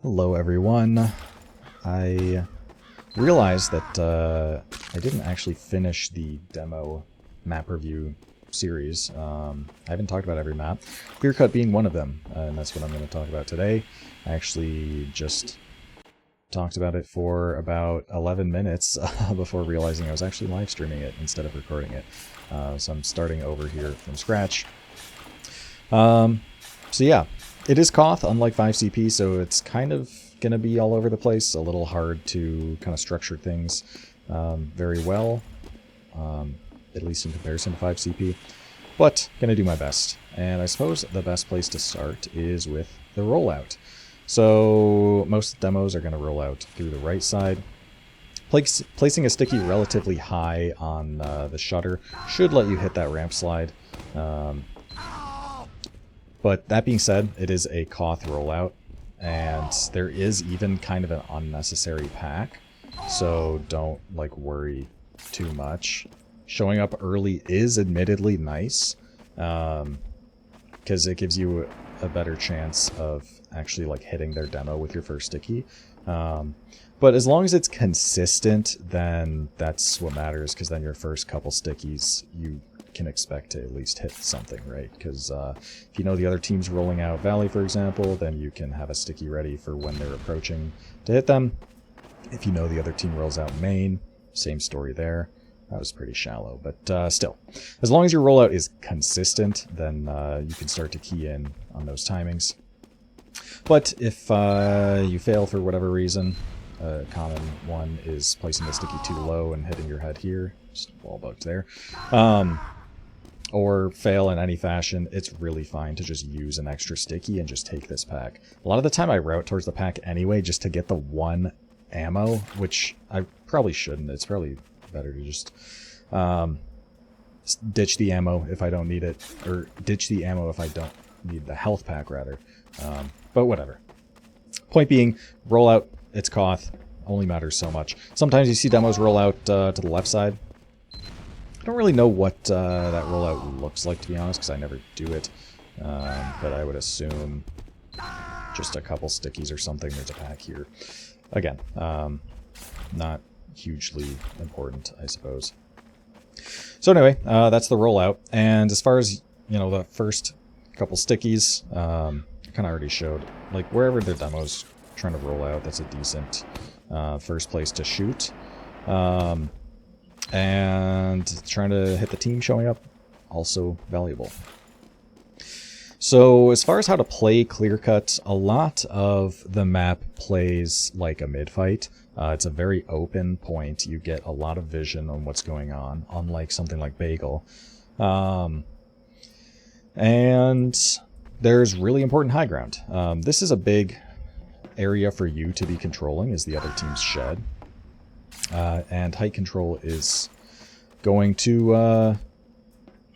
Hello everyone. I realized that I didn't actually finish the demo map review series. I haven't talked about every map, Clearcut being one of them, and that's what I'm going to talk about today. I actually just talked about it for about 11 minutes before realizing I was actually live streaming it instead of recording it. So I'm starting over here from scratch. So yeah, it is Koth, unlike 5CP, so it's kind of going to be all over the place, a little hard to kind of structure things very well, at least in comparison to 5CP, but going to do my best. And I suppose the best place to start is with the rollout. So most demos are going to roll out through the right side. Placing a sticky relatively high on the shutter should let you hit that ramp slide. But that being said, it is a Koth rollout, and there is even kind of an unnecessary pack, so don't like worry too much. Showing up early is admittedly nice, because it gives you a better chance of actually like hitting their demo with your first sticky. But as long as it's consistent, then that's what matters, because then your first couple stickies you can expect to at least hit something, right? Because if you know the other team's rolling out Valley, for example, then you can have a sticky ready for when they're approaching to hit them. If you know the other team rolls out main, same story there. That was pretty shallow, but still, as long as your rollout is consistent, then you can start to key in on those timings. But if you fail for whatever reason, a common one is placing the sticky too low and hitting your head here, just wall bugged there, or fail in any fashion, it's really fine to just use an extra sticky and just take this pack. A lot of the time I route towards the pack anyway just to get the one ammo, which I probably shouldn't. It's probably better to just ditch the ammo if I don't need it, or ditch the ammo if I don't need the health pack, rather. But whatever. Point being, rollout, it's Koth, only matters so much. Sometimes you see demos roll out to the left side. I don't really know what that rollout looks like, to be honest, because I never do it. But I would assume just a couple stickies or something. There's a pack here. Again, not hugely important, I suppose. So anyway, that's the rollout. And as far as, you know, the first couple stickies, I kind of already showed, like, wherever their demo's trying to roll out, that's a decent first place to shoot. And trying to hit the team showing up, also valuable. So as far as how to play Clearcut, a lot of the map plays like a mid-fight. It's a very open point. You get a lot of vision on what's going on, unlike something like Bagel. And there's really important high ground. This is a big area for you to be controlling, is the other team's shed. And height control is going to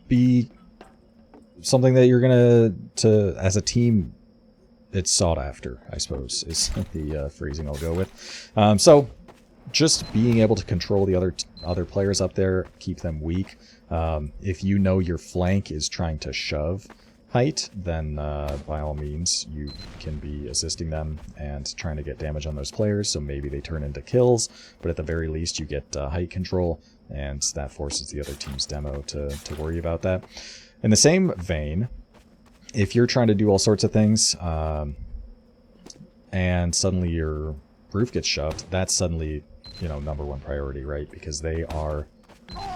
be something that you're gonna, as a team, it's sought after, I suppose, is the phrasing I'll go with. So just being able to control the other players up there, keep them weak. If you know your flank is trying to shove height, then by all means you can be assisting them and trying to get damage on those players, so maybe they turn into kills, but at the very least you get height control, and that forces the other team's demo to worry about that. In the same vein, if you're trying to do all sorts of things and suddenly your roof gets shoved, that's suddenly, you know, #1 priority, right? Because they are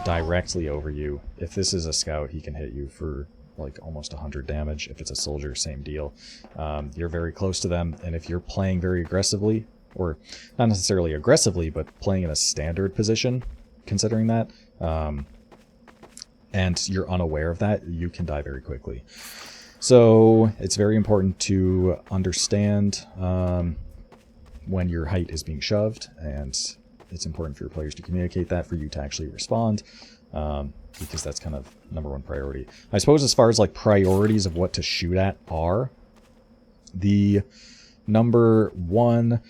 directly over you. If this is a scout, he can hit you for like almost 100 damage. If it's a soldier, same deal. You're very close to them, and if you're playing very aggressively, or not necessarily aggressively, but playing in a standard position, considering that, and you're unaware of that, you can die very quickly. So it's very important to understand when your height is being shoved, and it's important for your players to communicate that for you to actually respond. Because that's kind of #1 priority. I suppose as far as like priorities of what to shoot at are, the #1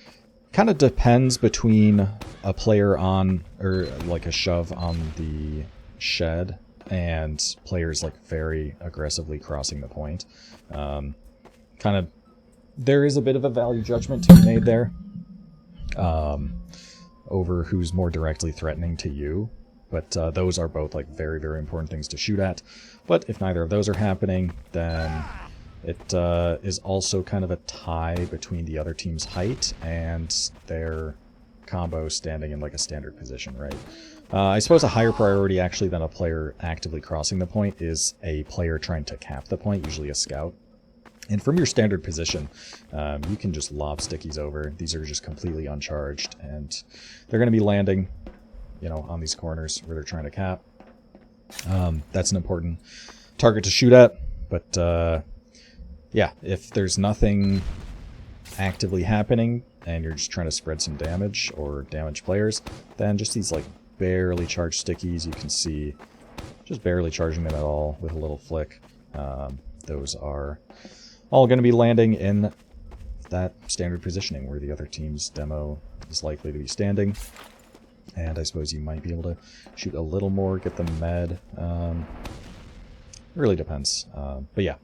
kind of depends between a player on, or like a shove on the shed, and players like very aggressively crossing the point. Kind of there is a bit of a value judgment to be made there over who's more directly threatening to you. But those are both like very, very important things to shoot at. But if neither of those are happening, then it is also kind of a tie between the other team's height and their combo standing in like a standard position, right? I suppose a higher priority actually than a player actively crossing the point is a player trying to cap the point, usually a scout. And from your standard position, you can just lob stickies over. These are just completely uncharged, and they're going to be landing, you know, on these corners where they're trying to cap. That's an important target to shoot at, but yeah, if there's nothing actively happening and you're just trying to spread some damage or damage players, then just these like barely charged stickies, you can see just barely charging them at all with a little flick. Those are all going to be landing in that standard positioning where the other team's demo is likely to be standing. And I suppose you might be able to shoot a little more, get the med. Really depends. But yeah,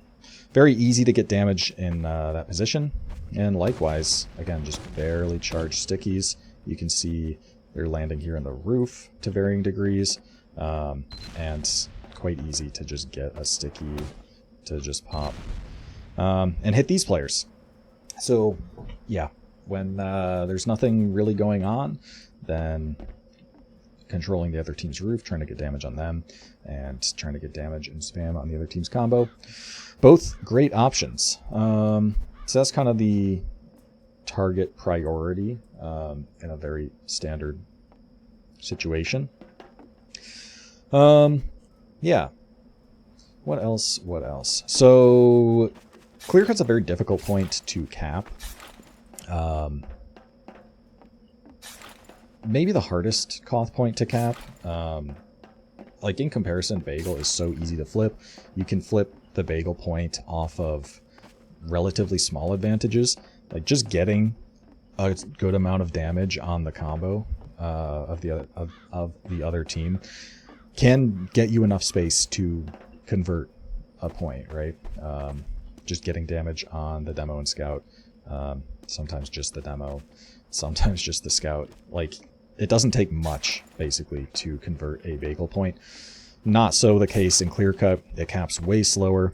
very easy to get damage in that position. And likewise, again, just barely charged stickies. You can see they're landing here on the roof to varying degrees. And quite easy to just get a sticky to just pop. And hit these players. So yeah, when there's nothing really going on, then controlling the other team's roof, trying to get damage on them, and trying to get damage and spam on the other team's combo. Both great options. So that's kind of the target priority in a very standard situation. Yeah. What else? So Clearcut's a very difficult point to cap. Maybe the hardest Koth point to cap. Like in comparison, Bagel is so easy to flip. You can flip the Bagel point off of relatively small advantages. Like just getting a good amount of damage on the combo of the other team can get you enough space to convert a point, right? Just getting damage on the demo and scout. Sometimes just the demo, sometimes just the scout. Like, it doesn't take much, basically, to convert a Bagel point. Not so the case in Clearcut. It caps way slower.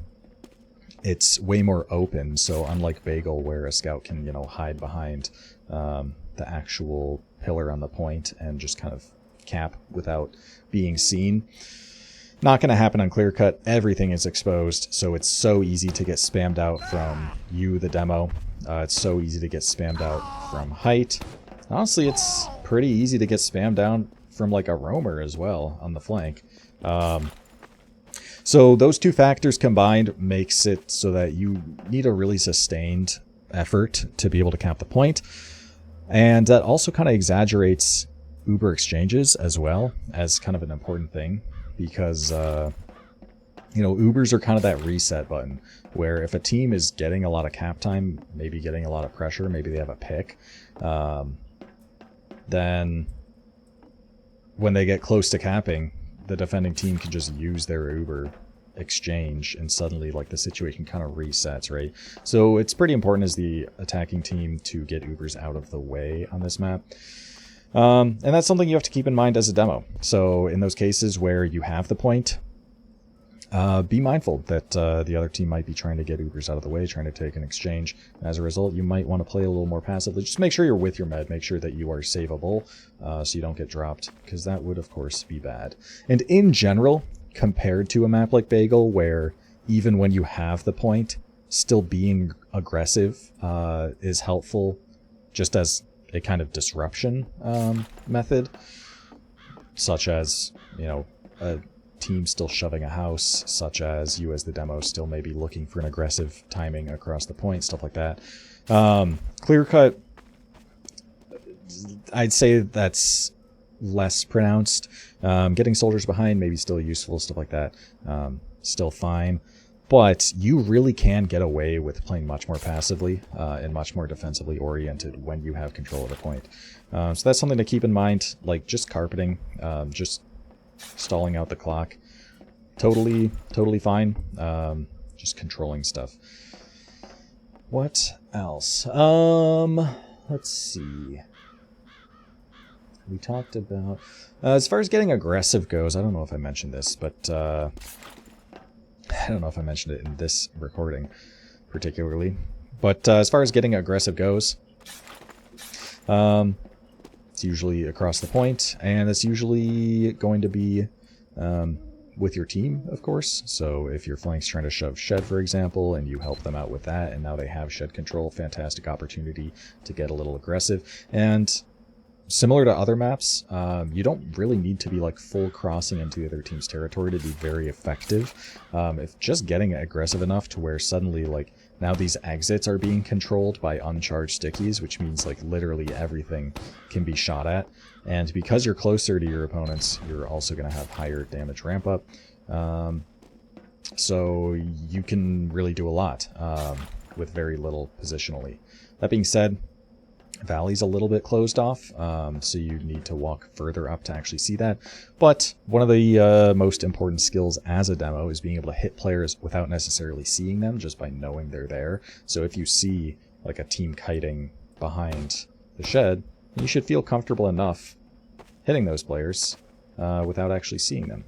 It's way more open, so unlike Bagel, where a scout can, you know, hide behind the actual pillar on the point and just kind of cap without being seen. Not going to happen on Clearcut. Everything is exposed, so it's so easy to get spammed out from you, the demo. It's so easy to get spammed out from height. Honestly, it's pretty easy to get spammed down from like a roamer as well on the flank. So those two factors combined makes it so that you need a really sustained effort to be able to cap the point. And that also kind of exaggerates Uber exchanges as well as kind of an important thing. Because, you know, Ubers are kind of that reset button where if a team is getting a lot of cap time, maybe getting a lot of pressure, maybe they have a pick, then when they get close to capping, the defending team can just use their Uber exchange and suddenly like the situation kind of resets, right? So it's pretty important as the attacking team to get Ubers out of the way on this map. And that's something you have to keep in mind as a demo. So in those cases where you have the point, be mindful that the other team might be trying to get Ubers out of the way, trying to take an exchange. As a result, you might want to play a little more passively. Just make sure you're with your med. Make sure that you are savable so you don't get dropped, because that would, of course, be bad. And in general, compared to a map like Bagel, where even when you have the point, still being aggressive is helpful just as a kind of disruption method, such as, you know, a team still shoving a house, such as you as the demo still maybe looking for an aggressive timing across the point, stuff like that. Clearcut, I'd say that's less pronounced. Getting soldiers behind maybe still useful, stuff like that. Still fine. But you really can get away with playing much more passively and much more defensively oriented when you have control of the point. So that's something to keep in mind, like just carpeting, just stalling out the clock. Totally fine. Just controlling stuff. What else? Let's see. We talked about... as far as getting aggressive goes, I don't know if I mentioned this, but I don't know if I mentioned it in this recording particularly. But as far as getting aggressive goes, it's usually across the point, and it's usually going to be with your team, of course. So if your flank's trying to shove shed, for example, and you help them out with that, and now they have shed control, fantastic opportunity to get a little aggressive. And similar to other maps, you don't really need to be like full crossing into the other team's territory to be very effective. If just getting aggressive enough to where suddenly like now these exits are being controlled by uncharged stickies, which means like literally everything can be shot at. And because you're closer to your opponents, you're also going to have higher damage ramp up. So you can really do a lot with very little positionally. That being said, Valley's a little bit closed off, so you need to walk further up to actually see that. But one of the most important skills as a demo is being able to hit players without necessarily seeing them, just by knowing they're there. So if you see like a team kiting behind the shed, you should feel comfortable enough hitting those players without actually seeing them.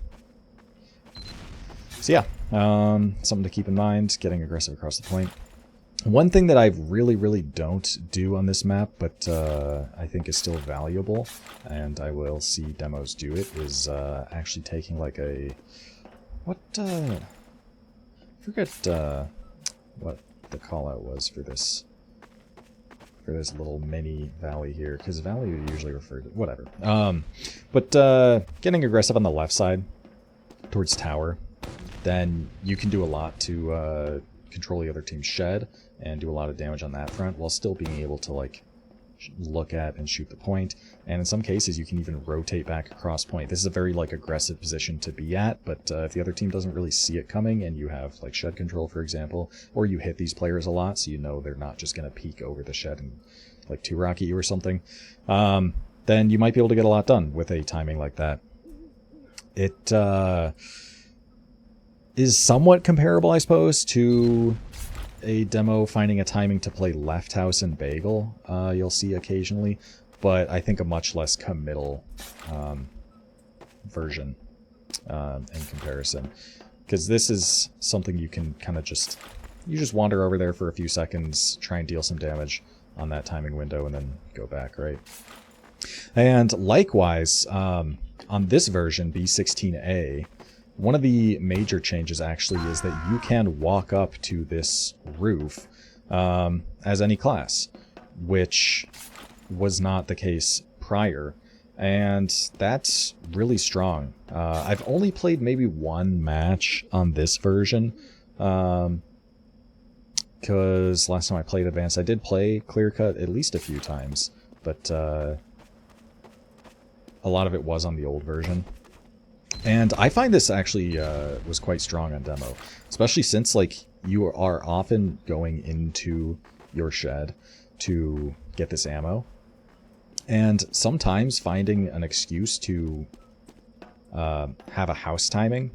So yeah, something to keep in mind, getting aggressive across the point. One thing that I really don't do on this map, but I think is still valuable, and I will see demos do it, is actually taking like a... I forget what the call out was for this little mini valley here, because valley are usually referred to... whatever. But getting aggressive on the left side towards tower, then you can do a lot to control the other team's shed and do a lot of damage on that front while still being able to like look at and shoot the point. And in some cases you can even rotate back across point. This is a very like aggressive position to be at, but if the other team doesn't really see it coming and you have like shed control, for example, or you hit these players a lot so you know they're not just going to peek over the shed and like two rocket you or something, then you might be able to get a lot done with a timing like that. It is somewhat comparable, I suppose, to a demo finding a timing to play Left House and Bagel, you'll see occasionally, but I think a much less committal version in comparison. Because this is something you can kind of just wander over there for a few seconds, try and deal some damage on that timing window, and then go back, right? And likewise, on this version, B16A, one of the major changes actually is that you can walk up to this roof as any class, which was not the case prior, and that's really strong. I've only played maybe one match on this version, because last time I played Advanced I did play Clearcut at least a few times, but a lot of it was on the old version. And I find this actually was quite strong on demo, especially since like you are often going into your shed to get this ammo, and sometimes finding an excuse to have a house timing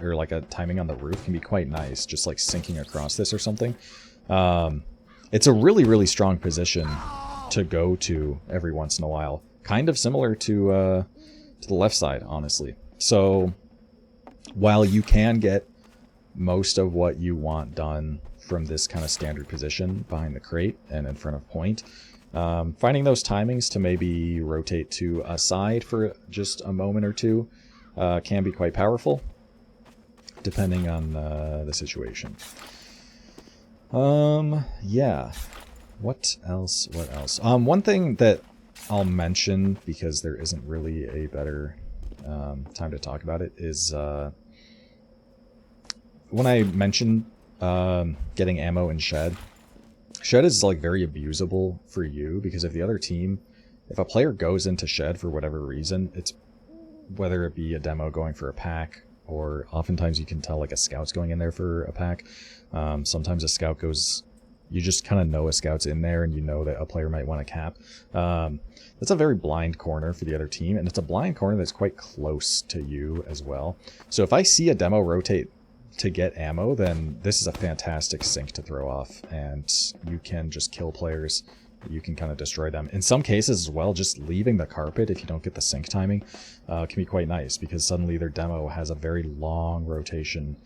or like a timing on the roof can be quite nice, just like sinking across this or something. It's a really strong position to go to every once in a while, kind of similar to the left side, honestly. So while you can get most of what you want done from this kind of standard position behind the crate and in front of point, finding those timings to maybe rotate to a side for just a moment or two can be quite powerful, depending on the situation. Yeah. What else? One thing that I'll mention, because there isn't really a better time to talk about it, is when I mentioned getting ammo in shed is like very abusable for you, because if the other team, if a player goes into shed for whatever reason, it's whether it be a demo going for a pack, or oftentimes you can tell like a scout's going in there for a pack. Sometimes a scout goes, you just kind of know a scout's in there and you know that a player might want to cap. That's a very blind corner for the other team, and it's a blind corner that's quite close to you as well. So if I see a demo rotate to get ammo, then this is a fantastic sink to throw off, and you can just kill players. You can kind of destroy them. In some cases as well, just leaving the carpet if you don't get the sync timing can be quite nice, because suddenly their demo has a very long rotation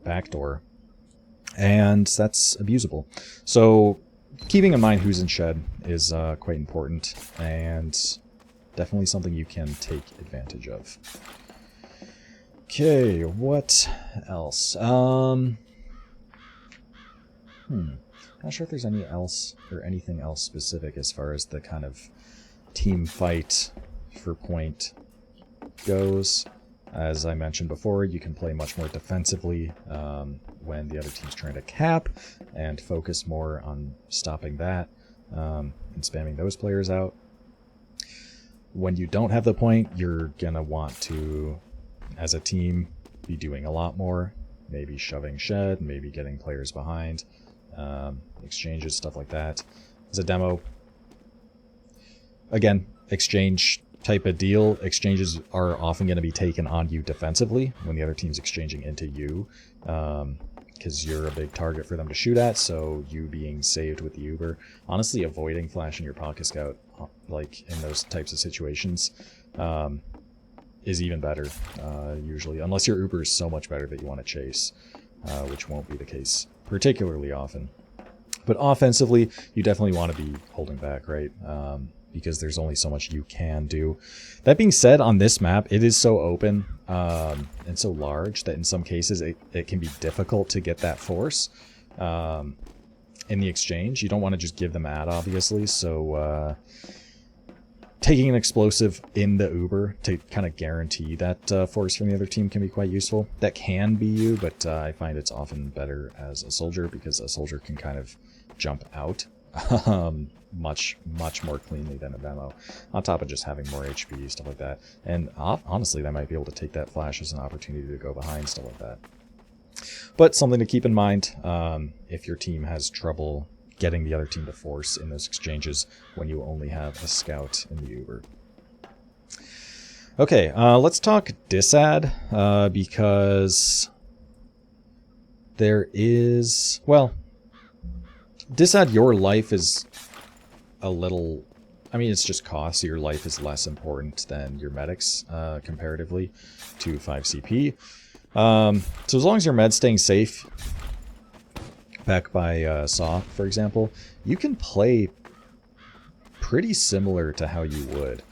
backdoor, and that's abusable. So keeping in mind who's in shed is quite important, and definitely something you can take advantage of. Okay, what else? Not sure if there's anything else specific as far as the kind of team fight for point goes. As I mentioned before, you can play much more defensively when the other team's trying to cap, and focus more on stopping that and spamming those players out. When you don't have the point, you're gonna want to, as a team, be doing a lot more. Maybe shoving shed, maybe getting players behind. Exchanges, stuff like that. As a demo, again, exchange type of deal. Exchanges are often going to be taken on you defensively when the other team's exchanging into you, because you're a big target for them to shoot at, so you being saved with the Uber. Honestly, avoiding flashing your Pocket Scout, like in those types of situations, is even better, usually, unless your Uber is so much better that you want to chase, which won't be the case particularly often. But offensively, you definitely want to be holding back, right? Because there's only so much you can do. That being said, on this map, it is so open and so large that in some cases it can be difficult to get that force in the exchange. You don't want to just give them ad, obviously, so taking an explosive in the Uber to kind of guarantee that force from the other team can be quite useful. That can be you, but I find it's often better as a soldier, because a soldier can kind of jump out much more cleanly than a demo, on top of just having more HP, stuff like that. And honestly, they might be able to take that flash as an opportunity to go behind, stuff like that. But something to keep in mind if your team has trouble getting the other team to force in those exchanges when you only have a scout in the Uber. Okay, let's talk disad, because there is, well, disad, your life is a little, I mean, it's just cost, so your life is less important than your medics comparatively to 5 CP. So as long as your med's staying safe, back by Saw, for example, you can play pretty similar to how you would,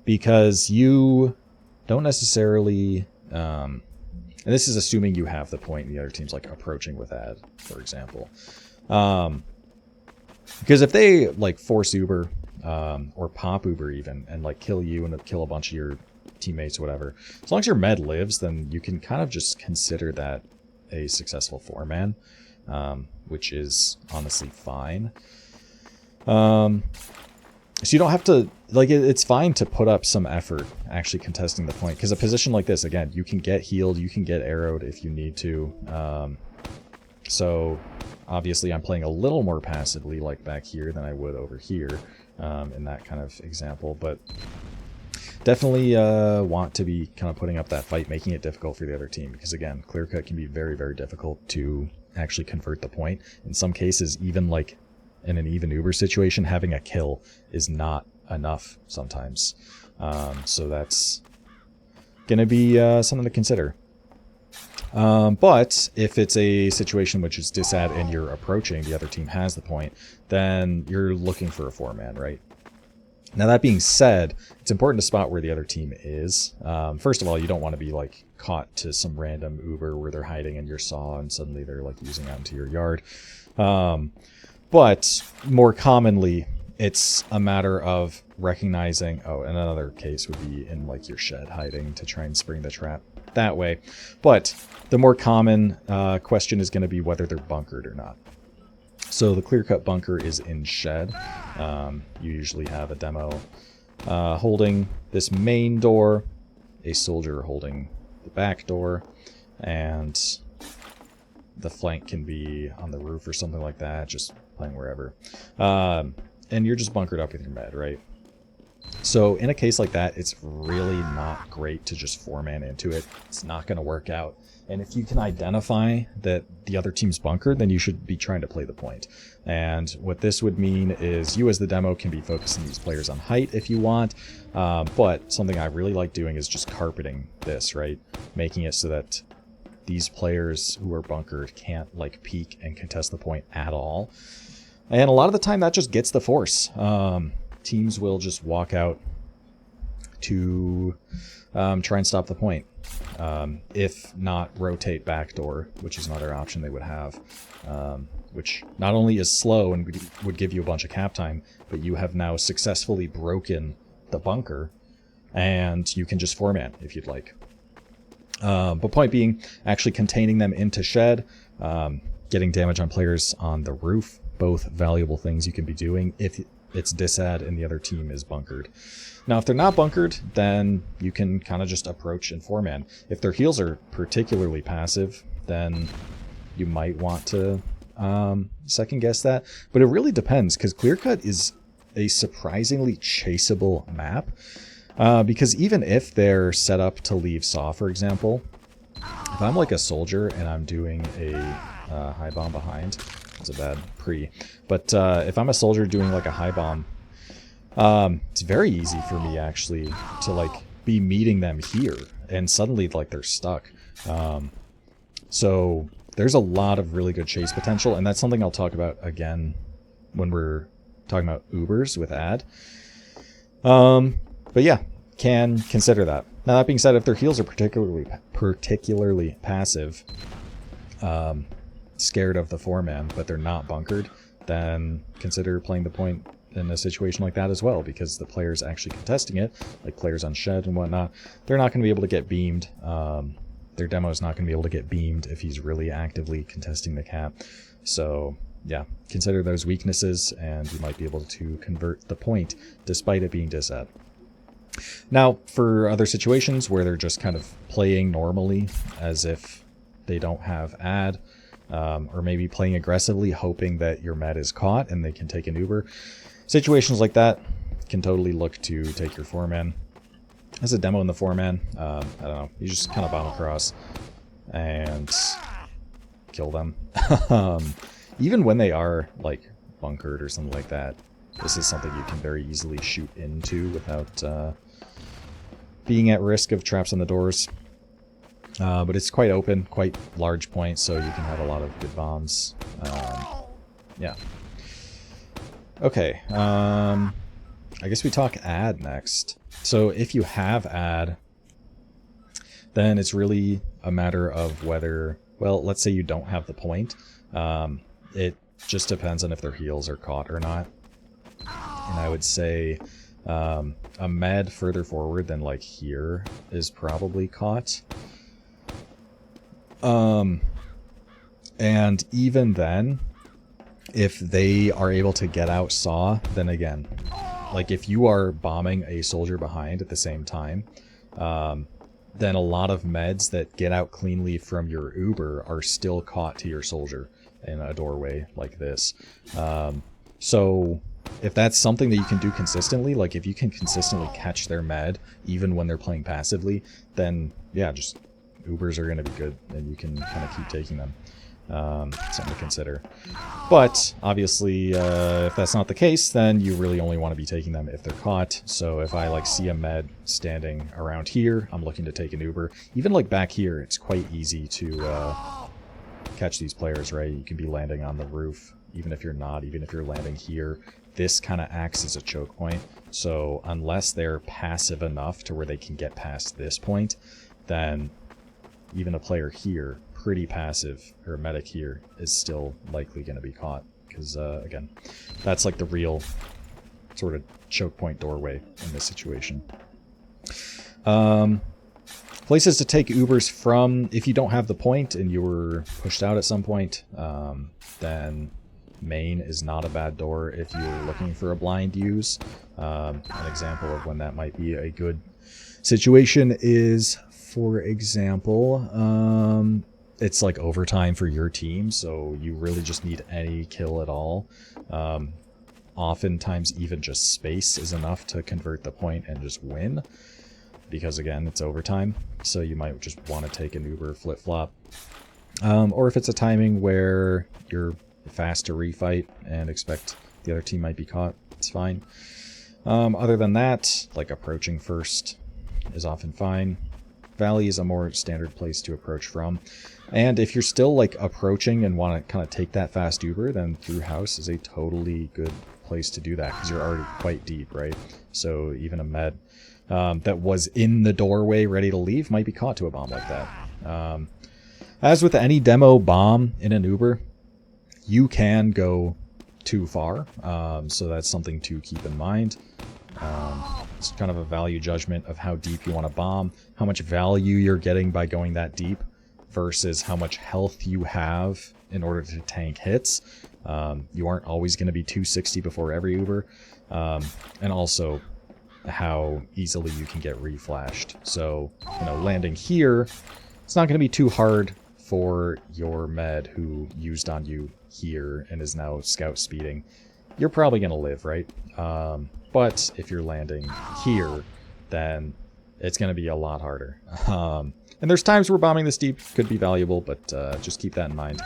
because you don't necessarily, and this is assuming you have the point and the other team's like approaching with ad, for example, because if they like force Uber or pop Uber even and like kill you and kill a bunch of your teammates or whatever, as long as your med lives, then you can kind of just consider that a successful 4-man, which is honestly fine. So you don't have to, like, it's fine to put up some effort actually contesting the point, because a position like this, again, you can get healed, you can get arrowed if you need to. So obviously I'm playing a little more passively like back here than I would over here in that kind of example, but definitely want to be kind of putting up that fight, making it difficult for the other team, because again, Clearcut can be very, very difficult to actually convert the point. In some cases, even like in an even Uber situation, having a kill is not enough sometimes. So that's going to be something to consider. But if it's a situation which is disad and you're approaching, the other team has the point, then you're looking for a 4-man, right? Now, that being said, it's important to spot where the other team is. First of all, you don't want to be like caught to some random Uber where they're hiding in your Saw and suddenly they're like using out into your yard. But more commonly, it's a matter of recognizing, oh, and another case would be in like your shed hiding to try and spring the trap that way. But the more common question is going to be whether they're bunkered or not. So the Clearcut bunker is in shed. You usually have a demo holding this main door, a soldier holding the back door, and the flank can be on the roof or something like that, just playing wherever. And you're just bunkered up with your med, right? So in a case like that, it's really not great to just 4-man into it. It's not going to work out. And if you can identify that the other team's bunkered, then you should be trying to play the point. And what this would mean is you as the demo can be focusing these players on height if you want. But something I really like doing is just carpeting this, right? Making it so that these players who are bunkered can't like peek and contest the point at all. And a lot of the time that just gets the force. Teams will just walk out to try and stop the point. If not rotate backdoor, which is another option they would have, which not only is slow and would give you a bunch of cap time, but you have now successfully broken the bunker, and you can just 4-man if you'd like. But point being, actually containing them into shed, getting damage on players on the roof, both valuable things you can be doing if it's disad and the other team is bunkered. Now, if they're not bunkered, then you can kind of just approach and 4-man. If their heals are particularly passive, then you might want to second guess that. But it really depends, because Clearcut is a surprisingly chaseable map. Because even if they're set up to leave Saw, for example, if I'm like a soldier and I'm doing a high bomb behind, it's a bad pre, but if I'm a soldier doing like a high bomb, it's very easy for me actually to like be meeting them here, and suddenly like they're stuck. So there's a lot of really good chase potential, and that's something I'll talk about again when we're talking about Ubers with ad. But yeah, can consider that. Now that being said, if their heals are particularly passive, scared of the 4-man, but they're not bunkered, then consider playing the point in a situation like that as well, because the players actually contesting it, like players on shed and whatnot, they're not going to be able to get beamed. Their demo is not going to be able to get beamed if he's really actively contesting the cap. So yeah, consider those weaknesses, and you might be able to convert the point despite it being disad. Now, for other situations where they're just kind of playing normally as if they don't have ad, or maybe playing aggressively hoping that your med is caught and they can take an Uber, situations like that can totally look to take your 4-man. As a demo in the 4-man, I don't know, you just kind of bomb across and kill them. Even when they are like bunkered or something like that, this is something you can very easily shoot into without being at risk of traps on the doors. But it's quite open, quite large point, so you can have a lot of good bombs. Yeah. Okay, I guess we talk ad next. So if you have ad, then it's really a matter of whether, well, let's say you don't have the point. It just depends on if their heals are caught or not. And I would say a med further forward than like here is probably caught. And even then, if they are able to get out Saw, then again, like if you are bombing a soldier behind at the same time, then a lot of meds that get out cleanly from your Uber are still caught to your soldier in a doorway like this. So if that's something that you can do consistently, like if you can consistently catch their med even when they're playing passively, then yeah, just Ubers are going to be good and you can kind of keep taking them. Something to consider. But obviously, if that's not the case, then you really only want to be taking them if they're caught. So if I like see a med standing around here, I'm looking to take an Uber. Even like back here, it's quite easy to catch these players, right? You can be landing on the roof, even if you're not, even if you're landing here. This kind of acts as a choke point. So unless they're passive enough to where they can get past this point, then even a player here, pretty passive, or a medic here, is still likely going to be caught. Because, again, that's like the real sort of choke point doorway in this situation. Places to take Ubers from, if you don't have the point and you were pushed out at some point, then main is not a bad door if you're looking for a blind use. An example of when that might be a good situation is, for example, it's like overtime for your team, so you really just need any kill at all. oftentimes even just space is enough to convert the point and just win. Because again, it's overtime, so you might just want to take an Uber flip-flop. Or if it's a timing where you're fast to refight and expect the other team might be caught, it's fine. Other than that, like approaching first is often fine. Valley is a more standard place to approach from. And if you're still like approaching and want to kind of take that fast Uber, then through house is a totally good place to do that because you're already quite deep, right? So even a med that was in the doorway ready to leave might be caught to a bomb like that. As with any demo bomb in an Uber, you can go too far, so that's something to keep in mind. It's kind of a value judgment of how deep you want to bomb, how much value you're getting by going that deep versus how much health you have in order to tank hits. You aren't always going to be 260 before every Uber, and also how easily you can get reflashed. So, you know, landing here, it's not going to be too hard for your med who used on you here and is now scout speeding. You're probably going to live, right? But if you're landing here, then it's going to be a lot harder. And there's times where bombing this deep could be valuable, but just keep that in mind.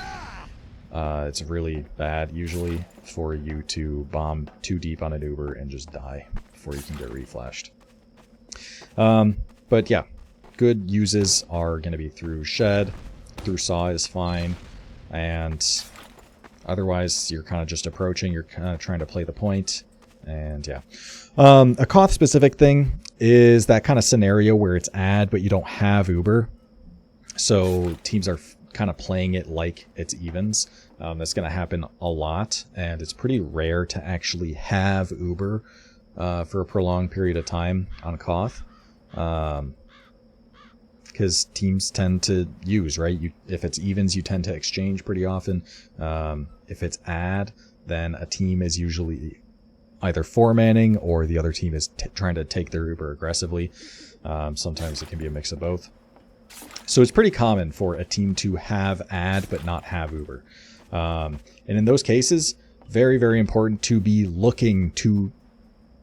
It's really bad, usually, for you to bomb too deep on an Uber and just die before you can get reflashed. But yeah, good uses are going to be through shed, through saw is fine, and otherwise you're kind of just approaching, you're kind of trying to play the point, and yeah. A Koth specific thing is that kind of scenario where it's ad, but you don't have Uber. So teams are kind of playing it like it's evens. That's going to happen a lot, and it's pretty rare to actually have Uber for a prolonged period of time on Koth. Because teams tend to use, right? If it's evens, you tend to exchange pretty often. If it's ad, then a team is usually either four-manning or the other team is trying to take their Uber aggressively. Sometimes it can be a mix of both. So it's pretty common for a team to have ad but not have Uber. And in those cases, very, very important to be looking to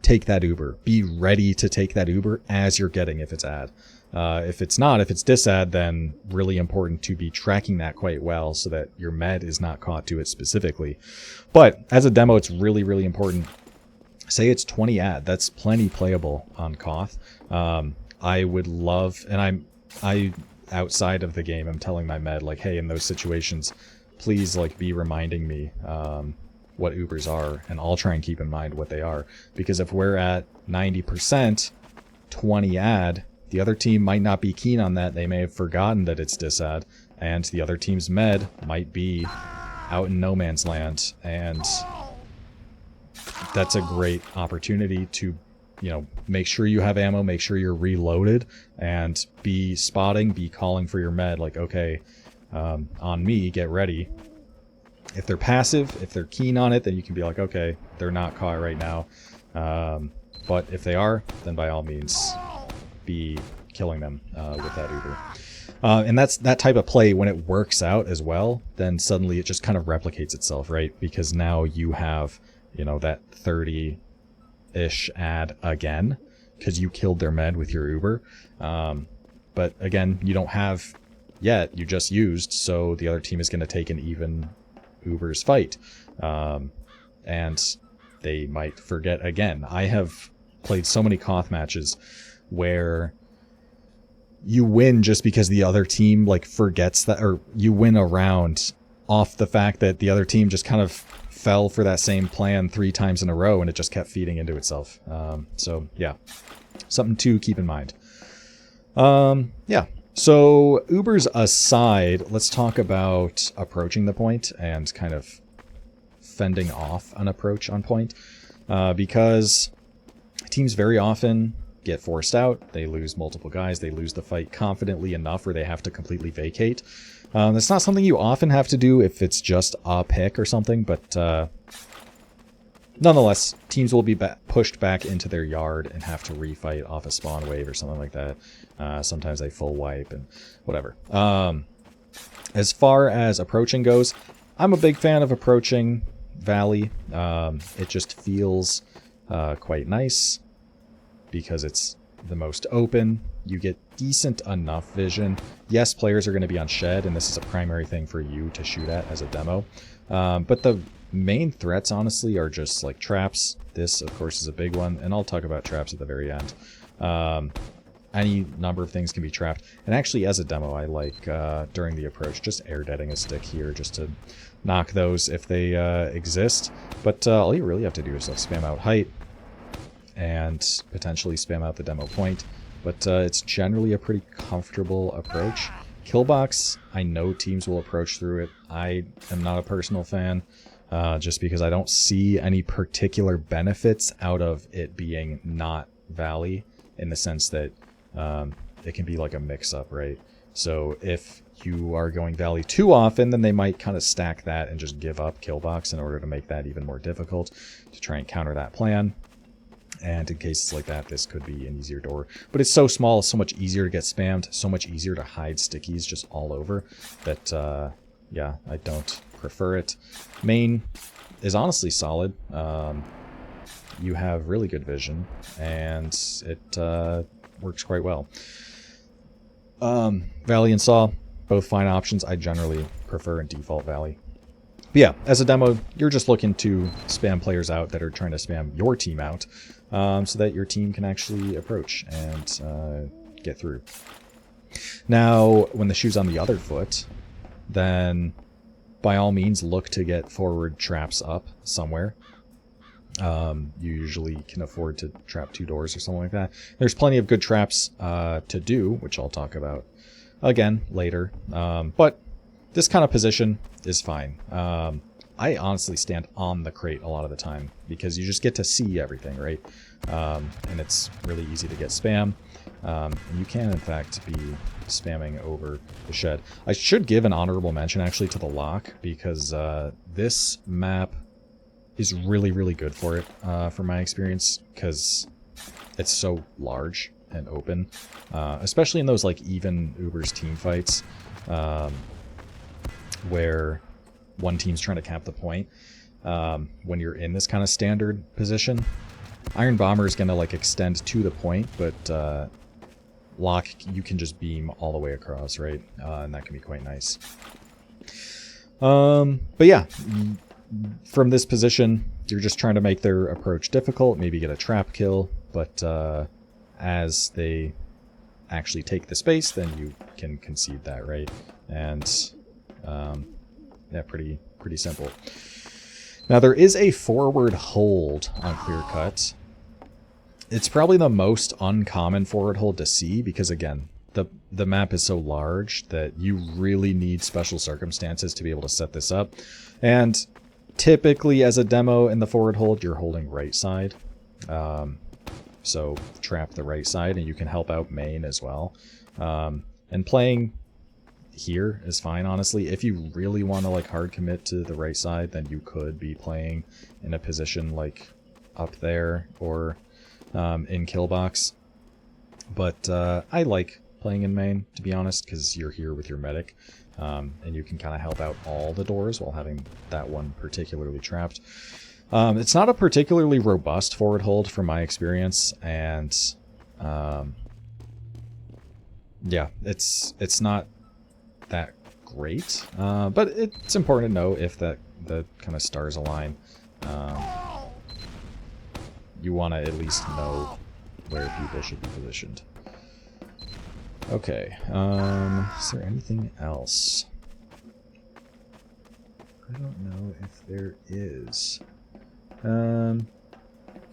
take that Uber. Be ready to take that Uber as you're getting if it's ad. If it's not, if it's disad, then really important to be tracking that quite well so that your med is not caught to it specifically. But as a demo, it's really, really important. Say it's 20 ad. That's plenty playable on Koth. I would love, and I outside of the game, I'm telling my med, like, hey, in those situations, please, like, be reminding me what Ubers are, and I'll try and keep in mind what they are. Because if we're at 90%, 20 ad, the other team might not be keen on that. They may have forgotten that it's disad, and the other team's med might be out in no man's land, and that's a great opportunity to, you know, make sure you have ammo, make sure you're reloaded, and be spotting, be calling for your med, like, okay, on me, get ready. If they're passive, if they're keen on it, then you can be like, okay, they're not caught right now. But if they are, then by all means, be killing them with that Uber. And that's that type of play, when it works out as well, then suddenly it just kind of replicates itself, right? Because now you have, you know, that 30-ish ad again, because you killed their med with your Uber. But again, you don't have yet, you just used, so the other team is going to take an even Uber's fight. And they might forget again. I have played so many Koth matches where you win just because the other team like forgets that, or you win a round off the fact that the other team just kind of fell for that same plan 3 times in a row and it just kept feeding into itself. So yeah, something to keep in mind. Yeah. So Ubers aside, let's talk about approaching the point and kind of fending off an approach on point, because teams very often get forced out, they lose multiple guys, they lose the fight confidently enough where they have to completely vacate. That's not something you often have to do if it's just a pick or something, but nonetheless, teams will be pushed back into their yard and have to refight off a spawn wave or something like that. Sometimes they full wipe and whatever. As far as approaching goes, I'm a big fan of approaching Valley. It just feels quite nice because it's the most open. You get decent enough vision. Yes, players are going to be on shed, and this is a primary thing for you to shoot at as a demo. But the main threats, honestly, are just like traps. This, of course, is a big one, and I'll talk about traps at the very end. Any number of things can be trapped. And actually, as a demo, I like, during the approach, just air deading a stick here just to knock those if they exist. But all you really have to do is like spam out height and potentially spam out the demo point. But it's generally a pretty comfortable approach. Killbox, I know teams will approach through it. I am not a personal fan, just because I don't see any particular benefits out of it being not Valley, in the sense that it can be like a mix-up, right? So if you are going Valley too often, then they might kind of stack that and just give up Killbox in order to make that even more difficult to try and counter that plan. And in cases like that, this could be an easier door. But it's so small, so much easier to get spammed, so much easier to hide stickies just all over that, yeah, I don't prefer it. Main is honestly solid. You have really good vision, and it works quite well. Valley and Saw, both fine options. I generally prefer and default Valley. But yeah, as a demo, you're just looking to spam players out that are trying to spam your team out, so that your team can actually approach and get through. Now, when the shoe's on the other foot, then by all means look to get forward traps up somewhere. You usually can afford to trap 2 doors or something like that. There's plenty of good traps to do, which I'll talk about again later. But this kind of position is fine. I honestly stand on the crate a lot of the time because you just get to see everything, right? And it's really easy to get spam. And you can, in fact, be spamming over the shed. I should give an honorable mention, actually, to the lock, because this map is really, really good for it, from my experience, because it's so large and open, especially in those like even Uber's team fights, where one team's trying to cap the point. When you're in this kind of standard position, Iron Bomber is going to like extend to the point, but Lock, you can just beam all the way across, right? And that can be quite nice. But yeah, from this position, you're just trying to make their approach difficult, maybe get a trap kill, but as they actually take the space, then you can concede that, right? And yeah, pretty simple. Now there is a forward hold on Clearcut. It's probably the most uncommon forward hold to see because, again, the map is so large that you really need special circumstances to be able to set this up. And typically as a demo in the forward hold, you're holding right side. So trap the right side and you can help out main as well. And playing here is fine, honestly. If you really want to like hard commit to the right side, then you could be playing in a position like up there or in Killbox. But I like playing in main, to be honest, because you're here with your medic. And you can kind of help out all the doors while having that one particularly trapped. It's not a particularly robust forward hold from my experience, and yeah, it's not that great, but it's important to know if the kind of stars align. You want to at least know where people should be positioned. Okay, is there anything else? I don't know if there is.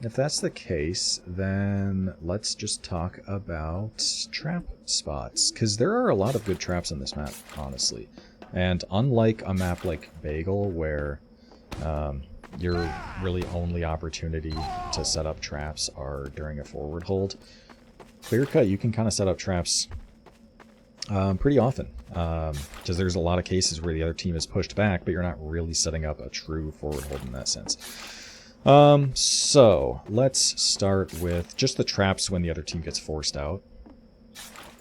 If that's the case, then let's just talk about trap spots, because there are a lot of good traps on this map, honestly. And unlike a map like Bagel, where your really only opportunity to set up traps are during a forward hold, Clearcut, you can kind of set up traps pretty often, because there's a lot of cases where the other team is pushed back, but you're not really setting up a true forward hold in that sense. So let's start with just the traps when the other team gets forced out,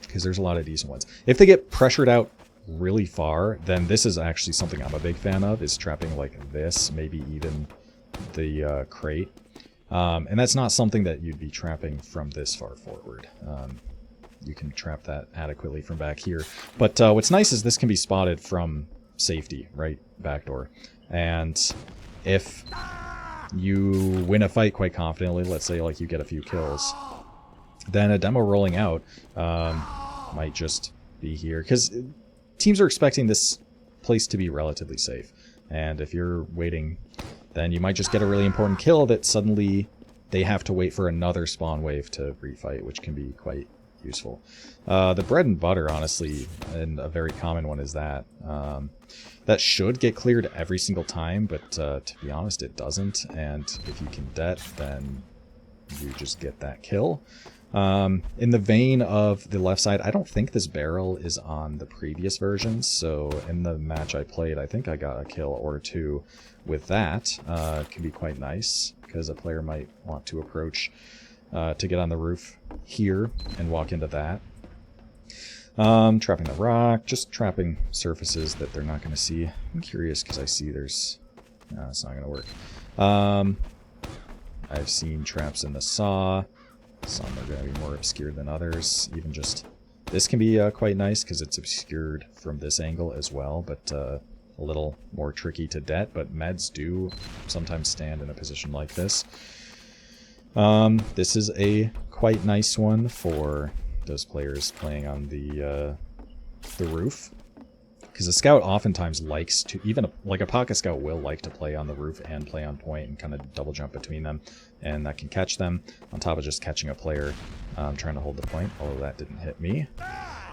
because there's a lot of decent ones. If they get pressured out really far, then this is actually something I'm a big fan of, is trapping like this, maybe even the crate. And that's not something that you'd be trapping from this far forward. You can trap that adequately from back here. But what's nice is this can be spotted from safety, right? Back door. And if you win a fight quite confidently, let's say like you get a few kills, then a demo rolling out might just be here. Because teams are expecting this place to be relatively safe. And if you're waiting, then you might just get a really important kill that suddenly they have to wait for another spawn wave to refight, which can be quite useful. The bread and butter, honestly, and a very common one is that. That should get cleared every single time, but to be honest, it doesn't. And if you can det, then you just get that kill. In the vein of the left side, I don't think this barrel is on the previous versions, so in the match I played, I think I got a kill or two with that. It can be quite nice, because a player might want to approach to get on the roof here and walk into that. Trapping the rock, just trapping surfaces that they're not going to see. I'm curious because I see there's... No, it's not going to work. I've seen traps in the saw. Some are going to be more obscured than others. Even just... This can be quite nice because it's obscured from this angle as well, but a little more tricky to det. But meds do sometimes stand in a position like this. This is a quite nice one for those players playing on the roof, because a scout oftentimes likes to, even like a pocket scout will like to play on the roof and play on point and kind of double jump between them, and that can catch them on top of just catching a player trying to hold the point, although that didn't hit me.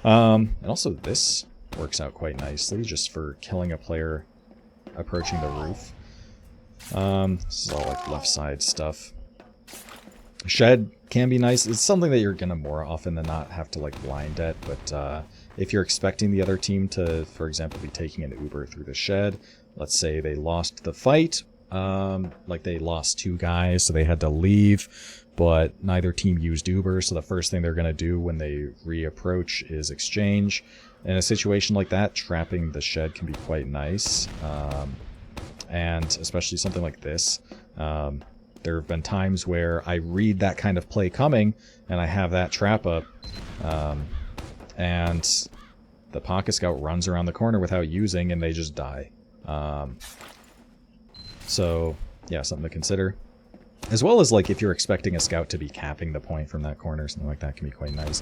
And also this works out quite nicely just for killing a player approaching the roof. This is all like left side stuff. Shed can be nice. It's something that you're gonna more often than not have to like blind it, but if you're expecting the other team to, for example, be taking an Uber through the shed, let's say they lost the fight, like they lost 2 guys, so they had to leave, but neither team used Uber, so the first thing they're gonna do when they reapproach is exchange. In a situation like that, trapping the shed can be quite nice, and especially something like this. There have been times where I read that kind of play coming, and I have that trap up, and the pocket scout runs around the corner without using, and they just die. So, yeah, something to consider. As well as, like, if you're expecting a scout to be capping the point from that corner, something like that can be quite nice.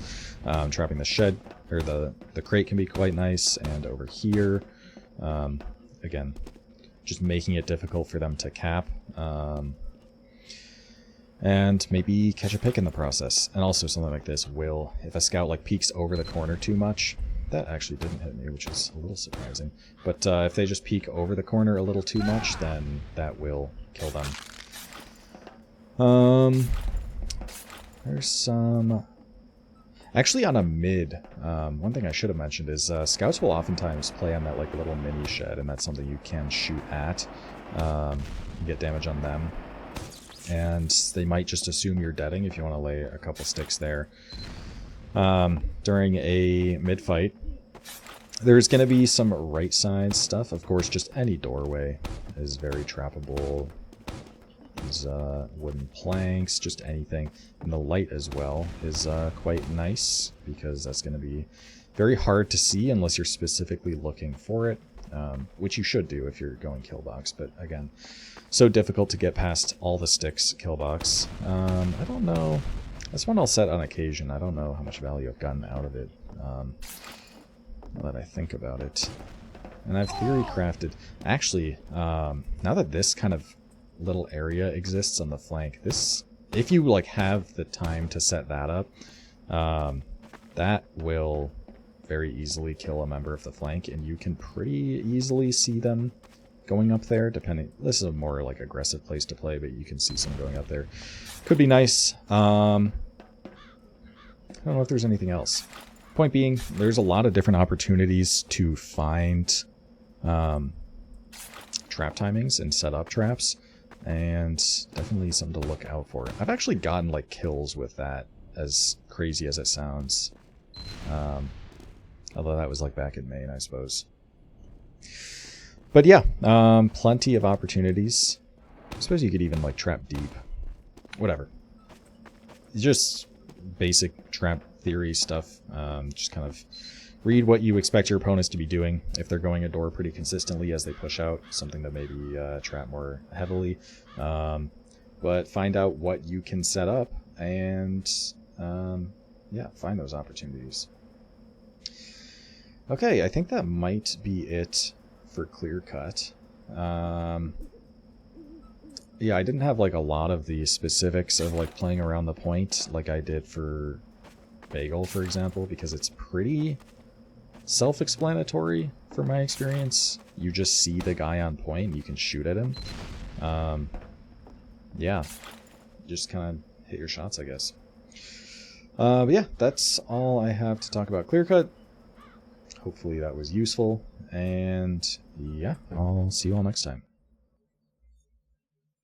Trapping the shed, or the crate can be quite nice, and over here, again, just making it difficult for them to cap. And maybe catch a pick in the process. And also something like this will, if a scout like peeks over the corner too much, that actually didn't hit me, which is a little surprising. But if they just peek over the corner a little too much, then that will kill them. There's some... Actually on a mid, one thing I should have mentioned is scouts will oftentimes play on that like little mini shed, and that's something you can shoot at. Get damage on them. And they might just assume you're deading if you want to lay a couple sticks there. During a mid-fight, there's going to be some right side stuff. Of course, just any doorway is very trappable. These wooden planks, just anything. And the light as well is quite nice, because that's going to be very hard to see unless you're specifically looking for it. Which you should do if you're going kill box, but again, so difficult to get past all the sticks kill box. I don't know. This one I'll set on occasion. I don't know how much value I've gotten out of it, now that I think about it. And I've theory crafted... Actually, now that this kind of little area exists on the flank, this... If you like have the time to set that up, that will... very easily kill a member of the flank, and you can pretty easily see them going up there, depending... This is a more, like, aggressive place to play, but you can see some going up there. Could be nice. I don't know if there's anything else. Point being, there's a lot of different opportunities to find trap timings and set up traps, and definitely something to look out for. I've actually gotten, like, kills with that, as crazy as it sounds. Although that was like back in Maine, I suppose. But yeah, plenty of opportunities. I suppose you could even like trap deep. Whatever. Just basic trap theory stuff. Just kind of read what you expect your opponents to be doing. If they're going a door pretty consistently as they push out, something to maybe trap more heavily. But find out what you can set up and yeah, find those opportunities. Okay, I think that might be it for Clearcut. Yeah, I didn't have like a lot of the specifics of like playing around the point like I did for Bagel, for example, because it's pretty self-explanatory from my experience. You just see the guy on point and you can shoot at him. Yeah, just kind of hit your shots, I guess. But yeah, that's all I have to talk about Clearcut. Hopefully that was useful, and yeah, I'll see you all next time.